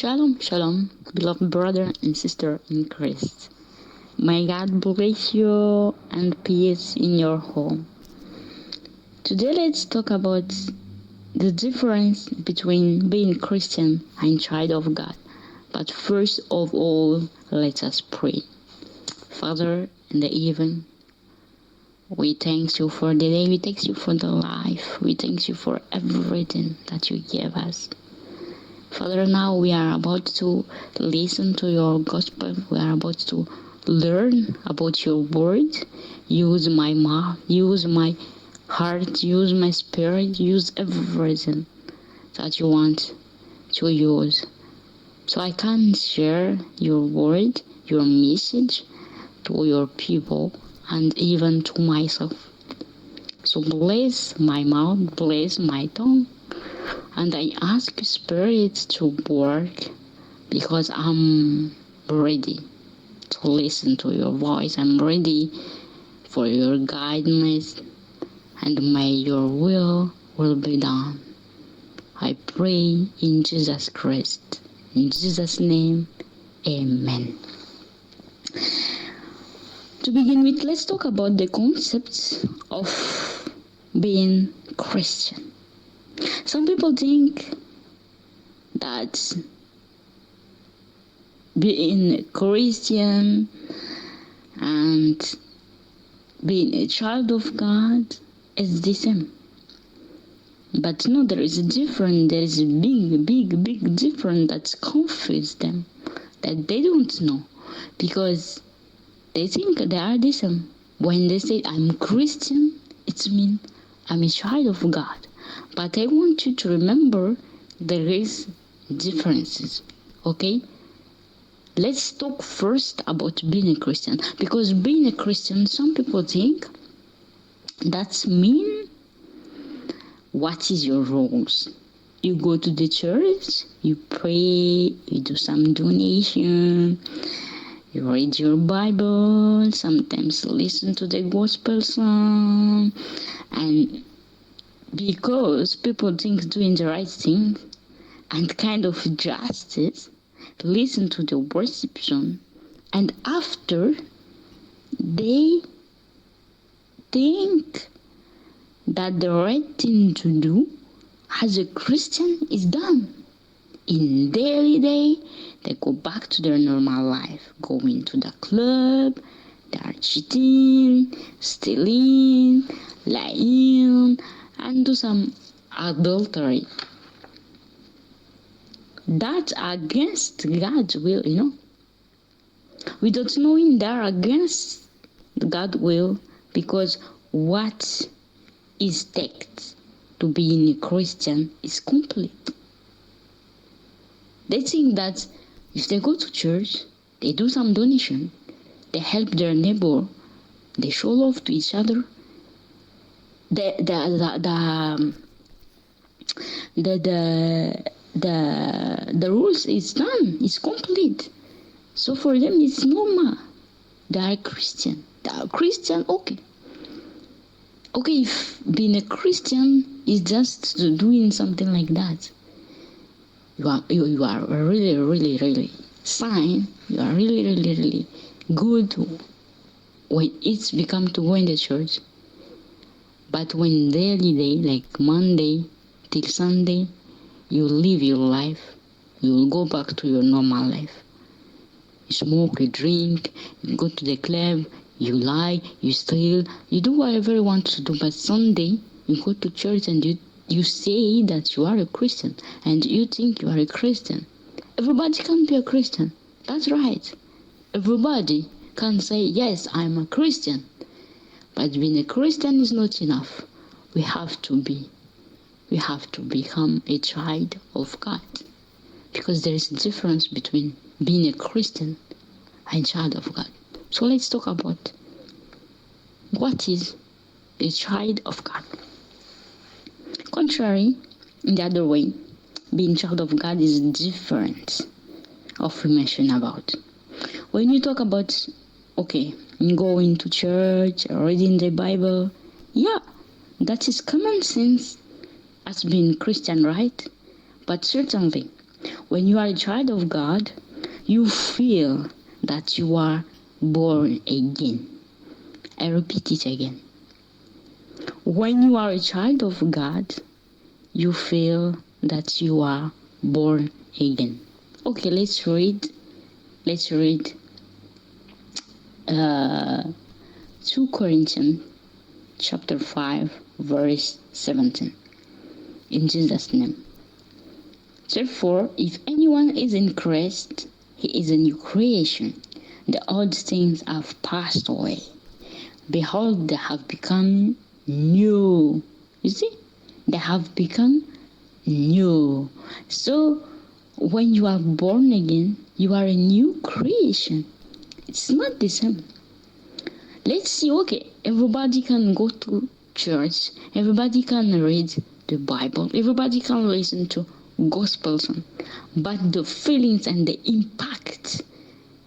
Shalom, shalom, beloved brother and sister in Christ. May God bless you and peace in your home. Today let's talk about the difference between being Christian and child of God. But first of all, let us pray. Father in the heaven, we thank you for the day, we thank you for the life, we thank you for everything that you gave us. Father, now we are about to listen to your gospel. We are about to learn about your word. Use my mouth, use my heart, use my spirit, use everything that you want to use. So I can share your word, your message to your people and even to myself. So bless my mouth, bless my tongue. And I ask Spirit to work because I'm ready to listen to your voice. I'm ready for your guidance, and may your will be done. I pray in Jesus Christ. In Jesus' name, amen. To begin with, let's talk about the concept of being Christian. Some people think that being a Christian and being a child of God is the same. But no, there is a difference. There is a big difference that confuses them, that they don't know, because they think they are the same. When they say I'm Christian, it means I'm a child of God. But I want you to remember there is differences, okay? Let's talk first about being a Christian, because being a Christian, some people think that's mean what is your roles? You go to the church, you pray, you do some donation, you read your Bible, sometimes listen to the gospel song, and because people think doing the right thing and kind of justice, listen to the worship song, and after they think that the right thing to do as a Christian is done. In daily day, they go back to their normal life, going to the club, they are cheating, stealing, lying, and do some adultery. That's against God's will, Without knowing they're against God's will, because what is text to being a Christian is complete. They think that if they go to church, they do some donation, they help their neighbor, they show love to each other, the rules is done, it's complete. So for them it's normal. They are Christian. Okay, if being a Christian is just doing something like that, you are really fine. You are really good when it's become to go in the church. But when daily day, like Monday till Sunday, you live your life, you will go back to your normal life. You smoke, you drink, you go to the club, you lie, you steal, you do whatever you want to do. But Sunday, you go to church and you say that you are a Christian and you think you are a Christian. Everybody can be a Christian. That's right. Everybody can say, yes, I'm a Christian. But being a Christian is not enough. We have to become a child of God. Because there is a difference between being a Christian and child of God. So let's talk about what is a child of God. Contrary, in the other way, being child of God is different of we mention about. When you talk about, going to church, reading the Bible, yeah, that is common sense as being Christian, right? But certainly, When you are a child of God, you feel that you are born again. I repeat it again. When you are a child of God, you feel that you are born again. Okay, let's read 2 Corinthians chapter 5 verse 17. In Jesus' name. Therefore, if anyone is in Christ, he is a new creation. The old things have passed away. Behold, they have become new. You see? They have become new. So, when you are born again, you are a new creation. It's not the same. Let's see, okay, everybody can go to church, everybody can read the Bible, everybody can listen to gospel song, but the feelings and the impact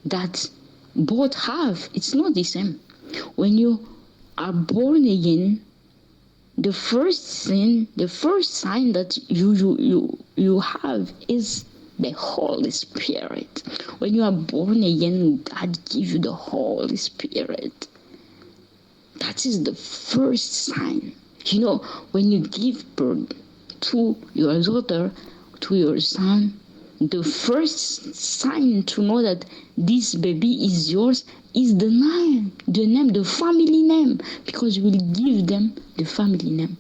that both have, it's not the same. When you are born again, the first sign that you have is the Holy Spirit. When you are born again, God gives you the Holy Spirit. That is the first sign. You know, when you give birth to your daughter, to your son, the first sign to know that this baby is yours is the name, the family name, because you will give them the family name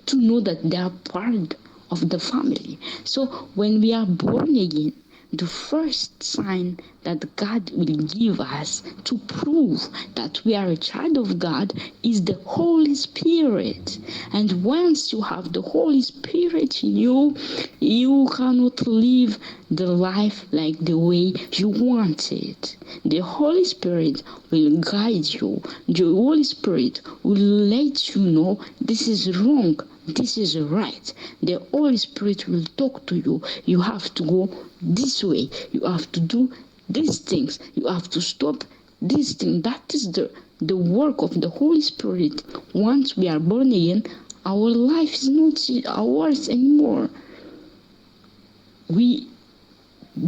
to know that they are part of the family. So when we are born again, the first sign that God will give us to prove that we are a child of God is the Holy Spirit. And once you have the Holy Spirit in you, you cannot live the life like the way you want it. The Holy Spirit will guide you. The Holy Spirit will let you know this is wrong, this is right. The Holy Spirit will talk to you. You have to go this way. You have to do these things. You have to stop this thing. That is the work of the Holy Spirit. Once we are born again, our life is not ours anymore. We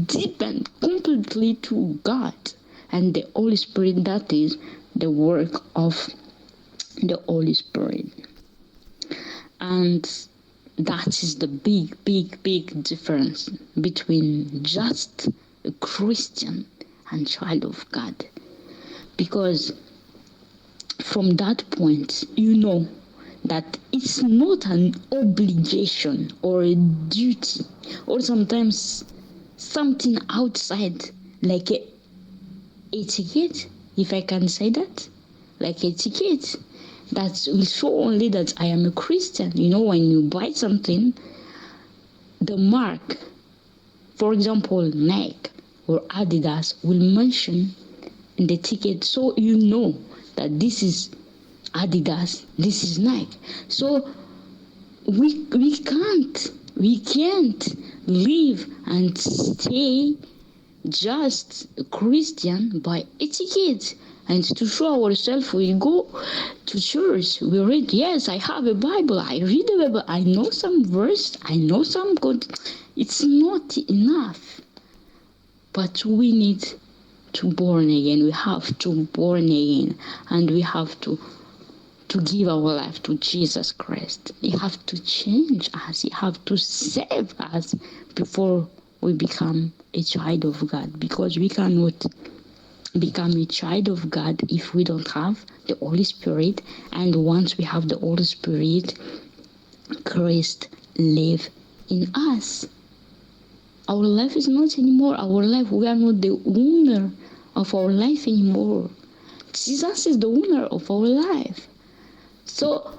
depend completely to God and the Holy Spirit. That is the work of the Holy Spirit. And that is the big difference between just a Christian and child of God. Because from that point, you know that it's not an obligation or a duty or sometimes something outside, like a etiquette, if I can say that, like etiquette that will show only that I am a Christian. You know, when you buy something, the mark, for example, Nike or Adidas, will mention in the ticket, so you know that this is Adidas, this is Nike. So we can't live and stay just a Christian by etiquette. And to show ourselves, we go to church, we read, yes, I have a Bible, I read the Bible, I know some verse, I know some good. It's not enough. But we need to born again. We have to born again. And we have to give our life to Jesus Christ. He have to change us. He have to save us before we become a child of God. Because we cannot become a child of God if we don't have the Holy Spirit. And once we have the Holy Spirit, Christ live in us. Our life is not anymore our life. We are not the owner of our life anymore. Jesus is the owner of our life. So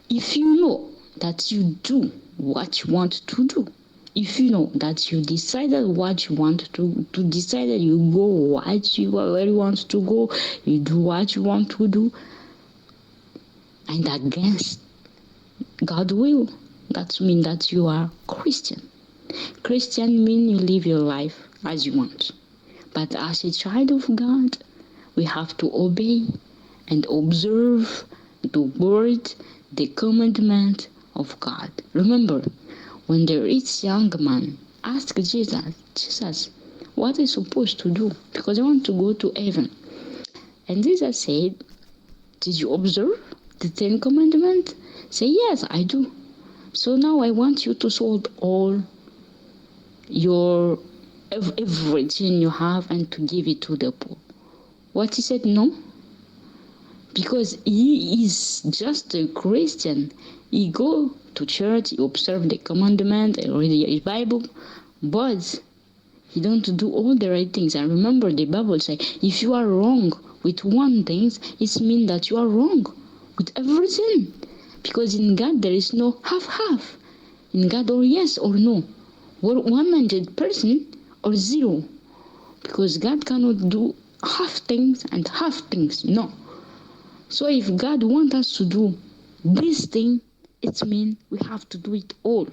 if you know that you do what you want to do, if you know that you decided what you want to decide, that you go where you want to go, you do what you want to do, and against God's will, that means that you are Christian. Christian means you live your life as you want. But as a child of God, we have to obey and observe the word, the commandment of God. Remember, when there is young man asked Jesus, what are you supposed to do? Because I want to go to heaven. And Jesus said, did you observe the 10 Commandments? Say, yes, I do. So now I want you to sold all your everything you have and to give it to the poor. What he said, no. Because he is just a Christian. He go to church, he observe the commandment, he read his Bible, but he don't do all the right things. And remember, the Bible says, if you are wrong with one thing, it means that you are wrong with everything. Because in God, there is no half-half. In God, or yes or no. Or 100% or zero. Because God cannot do half things and half things. No. So if God wants us to do this thing, it means we have to do it all.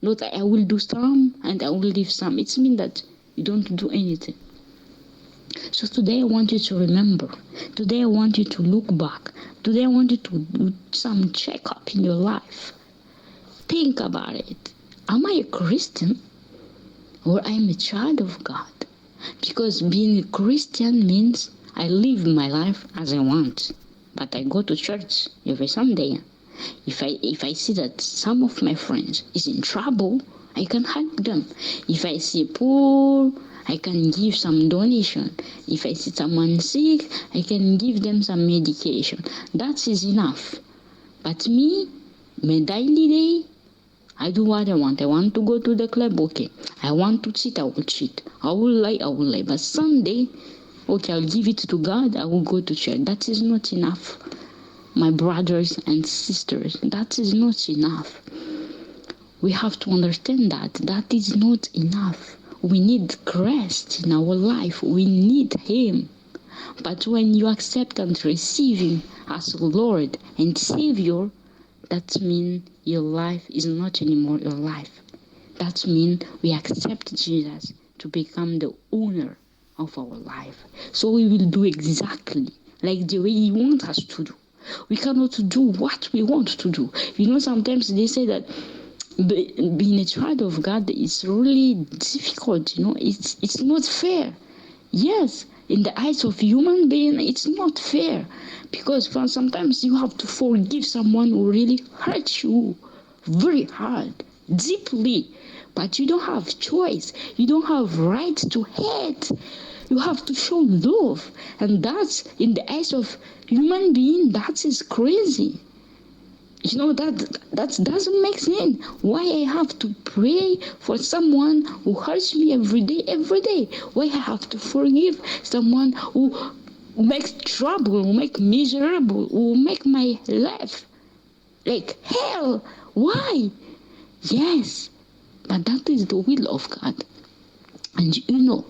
Not I will do some and I will leave some. It means that you don't do anything. So today I want you to remember. Today I want you to look back. Today I want you to do some check-up in your life. Think about it. Am I a Christian or I'm a child of God? Because being a Christian means I live my life as I want. But I go to church every Sunday. If I see that some of my friends is in trouble, I can help them. If I see poor, I can give some donation. If I see someone sick, I can give them some medication. That is enough. But me, my daily day, I do what I want. I want to go to the club, okay. I want to cheat, I will cheat. I will lie. But Sunday, okay, I'll give it to God, I will go to church. That is not enough. My brothers and sisters, that is not enough. We have to understand that is not enough. We need Christ in our life. We need Him. But when you accept and receive Him as Lord and Savior, that means your life is not anymore your life. That means we accept Jesus to become the owner of our life. So we will do exactly like the way He wants us to do. We cannot do what we want to do. Sometimes they say that being a child of God is really difficult. It's not fair. Yes, in the eyes of human being, it's not fair. Because sometimes you have to forgive someone who really hurt you very hard, deeply. But you don't have choice. You don't have right to hate. You have to show love. And that's, in the eyes of human being, that is crazy. That doesn't make sense. Why I have to pray for someone who hurts me every day? Why I have to forgive someone who makes trouble, who make miserable, who make my life like hell? Why? Yes, but that is the will of God. And you know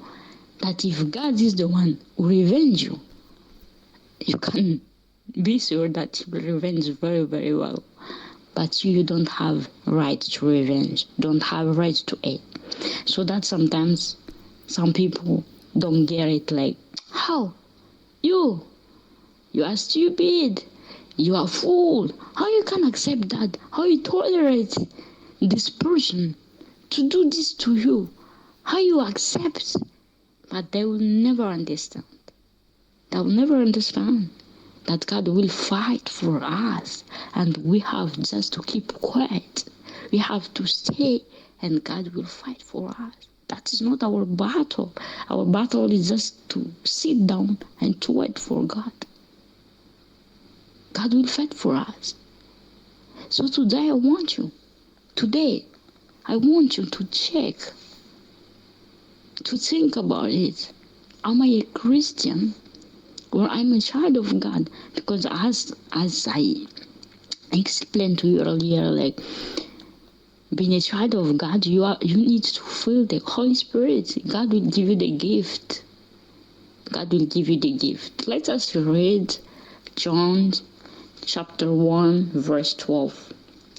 that if God is the one who revenge you, you can be sure that He will revenge very, very well. But you don't have right to revenge, don't have right to hate. So that sometimes some people don't get it, like, how? You are stupid. You are fool. How you can accept that? How you tolerate this person to do this to you? How you accept? But they will never understand. They will never understand that God will fight for us, and we have just to keep quiet. We have to stay, and God will fight for us. That is not our battle. Our battle is just to sit down and to wait for God. God will fight for us. So today I want you to check, to think about it. Am I a Christian or I'm a child of God? Because as I explained to you earlier, like, being a child of God, you need to feel the Holy Spirit. God will give you the gift. God will give you the gift. Let us read John chapter 1 verse 12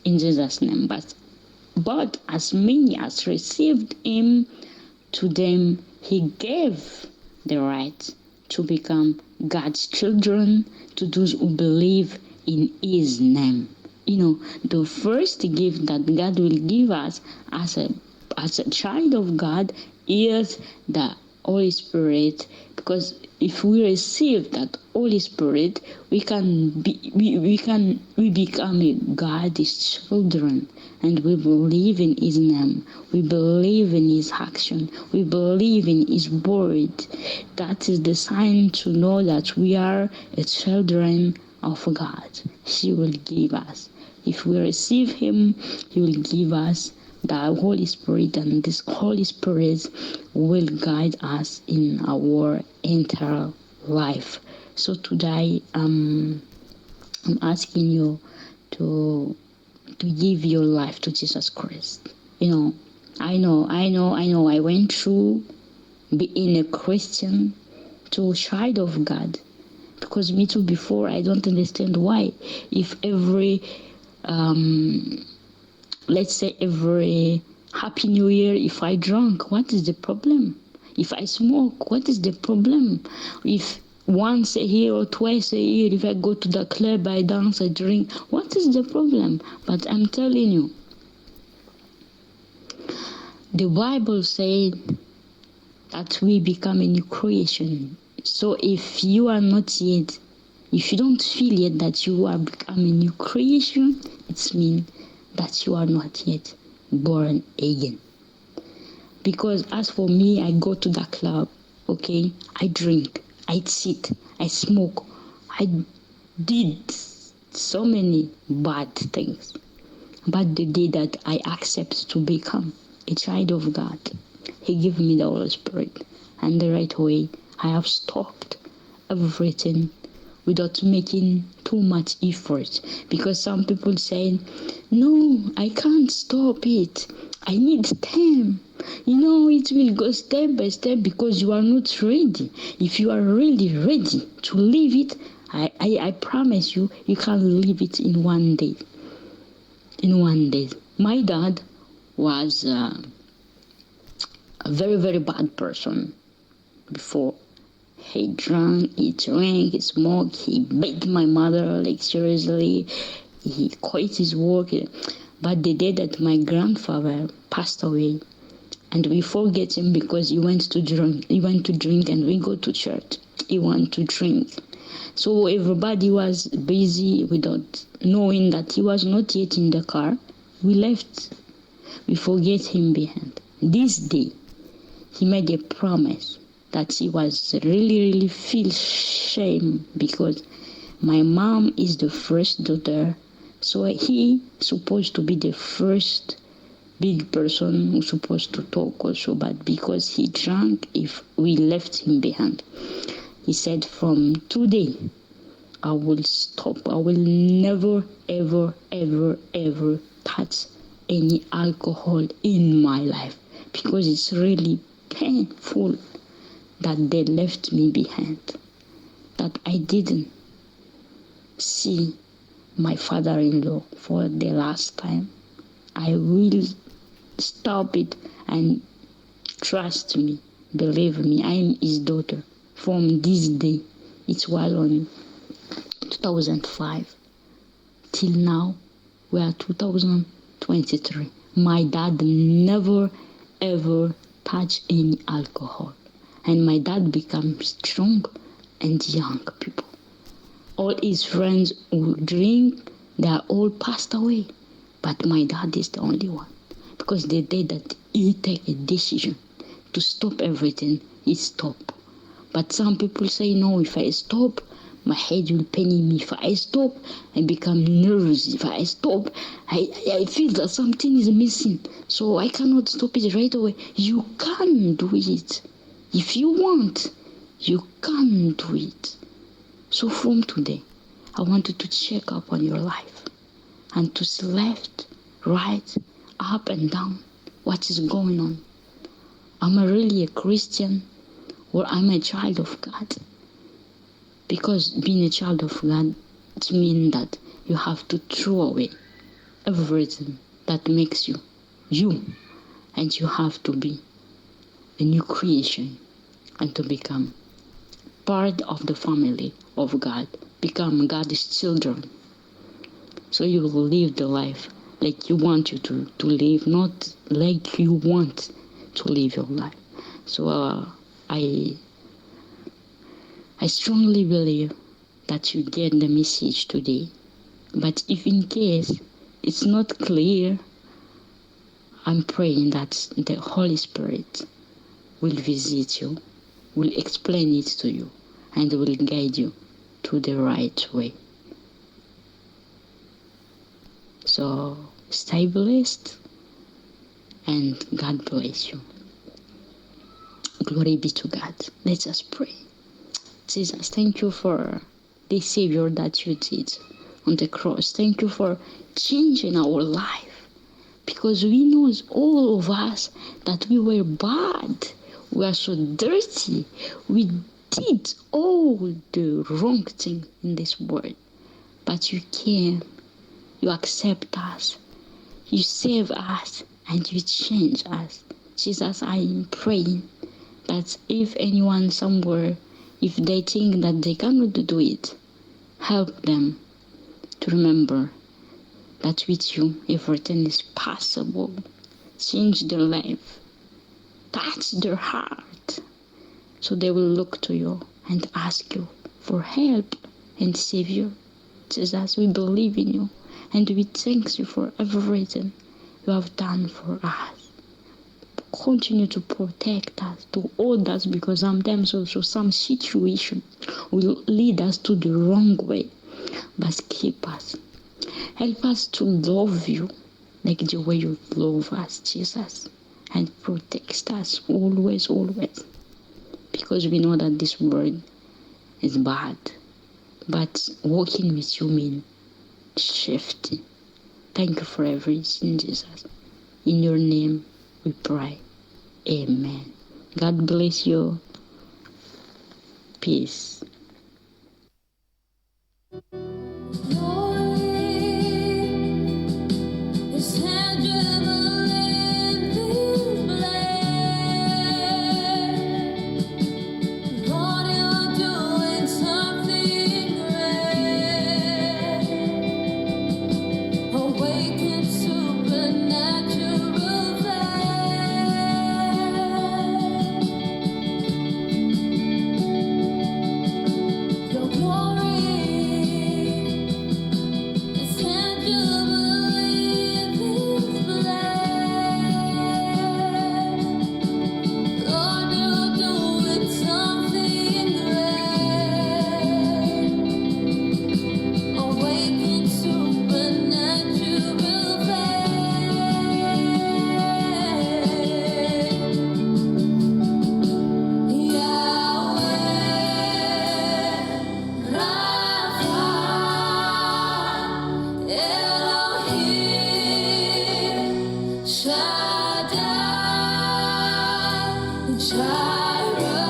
in Jesus' name. But as many as received Him, to them He gave the right to become God's children, to those who believe in His name. The first gift that God will give us as as a child of God is the Holy Spirit, because if we receive that Holy Spirit, we become God's children, and we believe in His name, we believe in His action, we believe in His word. That is the sign to know that we are a children of God. He will give us. If we receive Him, He will give us the Holy Spirit, and this Holy Spirit will guide us in our entire life. So today, I'm asking you to give your life to Jesus Christ. I know. I went through being a Christian to a child of God, because me too before I don't understand why. If every let's say every Happy New Year, if I drink, what is the problem? If I smoke, what is the problem? If once a year or twice a year, if I go to the club, I dance, I drink, what is the problem? But I'm telling you, the Bible said that we become a new creation. So if you are not yet, if you don't feel yet that you are becoming a new creation, it means that you are not yet born again. Because as for me, I go to the club, okay? I drink, I sit, I smoke, I did so many bad things. But the day that I accept to become a child of God, He gave me the Holy Spirit. And the right way, I have stopped everything without making too much effort. Because some people say, no, I can't stop it. I need time. It will go step by step because you are not ready. If you are really ready to leave it, I promise you, you can leave it in one day. In one day. My dad was a very, very bad person before. He drank, he smoked, he beat my mother, like seriously. He quit his work. But the day that my grandfather passed away, and we forget him because he went to drink, and we go to church. He went to drink. So everybody was busy without knowing that he was not yet in the car. We left. We forget him behind. This day, he made a promise that he was really feel shame because my mom is the first daughter, so he supposed to be the first big person who's supposed to talk also, but because he drank, if we left him behind, he said, from today I will stop. I will never ever touch any alcohol in my life, because it's really painful that they left me behind, that I didn't see my father-in-law for the last time. I will stop it, and trust me, believe me, I am his daughter. From this day, it was on 2005 till now, we are 2023. My dad never ever touched any alcohol, and my dad became strong and young people. All his friends who drink, they are all passed away, but my dad is the only one, because the day that he take a decision to stop everything, he stopped. But some people say, no, if I stop, my head will pain me. If I stop, I become nervous. If I stop, I feel that something is missing, so I cannot stop it right away. You can do it. If you want, you can do it. So from today, I want you to check up on your life and to see left, right, up and down, what is going on. Am I really a Christian, or am I a child of God? Because being a child of God, it means that you have to throw away everything that makes you, and you have to be a new creation and to become part of the family of God, become God's children. So you will live the life like you want you to live, not like you want to live your life. So I strongly believe that you get the message today. But if in case it's not clear, I'm praying that the Holy Spirit will visit you, will explain it to you, and will guide you to the right way. So stay blessed, and God bless you. Glory be to God. Let us pray. Jesus, thank you for the Savior that you did on the cross. Thank you for changing our life, because we know, all of us, that we were bad. We are so dirty. We did all the wrong thing in this world. But you came, you accept us, you save us, and you change us. Jesus, I am praying that if anyone somewhere, if they think that they cannot do it, help them to remember that with you everything is possible. Change their life, touch their heart, so they will look to you and ask you for help and Savior. Jesus, we believe in you, and we thank you for everything you have done for us. Continue to protect us, to hold us, because sometimes also some situation will lead us to the wrong way. But keep us. Help us to love you like the way you love us, Jesus, and protect us always, always. Because we know that this world is bad, but walking with you means safety. Thank you for everything, Jesus. In your name we pray. Amen. God bless you. Peace. Shaddai, Jireh.